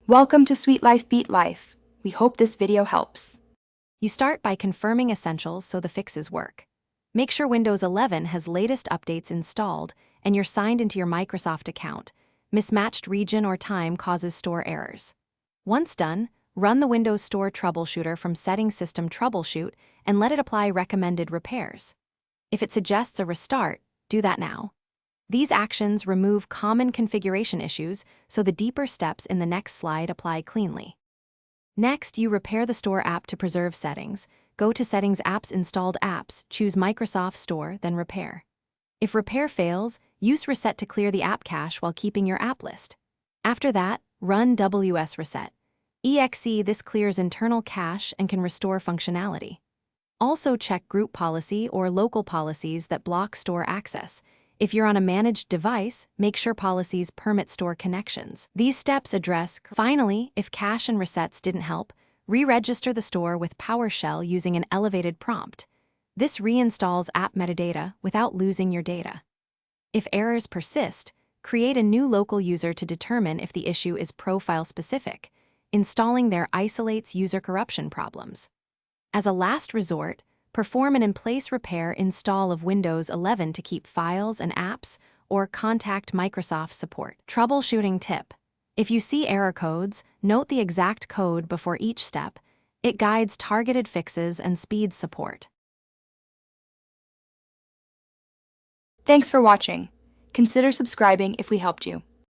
Welcome to Sweet Life Beat Life. We hope this video helps. You start by confirming essentials so the fixes work. Make sure Windows 11 has latest updates installed and you're signed into your Microsoft account. Mismatched region or time causes store errors. Once done, run the Windows Store troubleshooter from Settings System Troubleshoot and let it apply recommended repairs. If it suggests a restart, do that now. These actions remove common configuration issues, so the deeper steps in the next slide apply cleanly. Next, you repair the Store app to preserve settings. Go to Settings Apps Installed Apps, choose Microsoft Store, then Repair. If repair fails, use Reset to clear the app cache while keeping your app list. After that, run WS Reset. EXE this clears internal cache and can restore functionality. Also check Group Policy or Local Policies that block Store access. If you're on a managed device, make sure policies permit store connections. These steps address. Finally, if cache and resets didn't help, re-register the store with PowerShell using an elevated prompt. This reinstalls app metadata without losing your data. If errors persist, create a new local user to determine if the issue is profile-specific. Installing there isolates user corruption problems. As a last resort, perform an in-place repair install of Windows 11 to keep files and apps, or contact Microsoft support. Troubleshooting tip: if you see error codes, note the exact code before each step. It guides targeted fixes and speeds support. Thanks for watching. Consider subscribing if we helped you.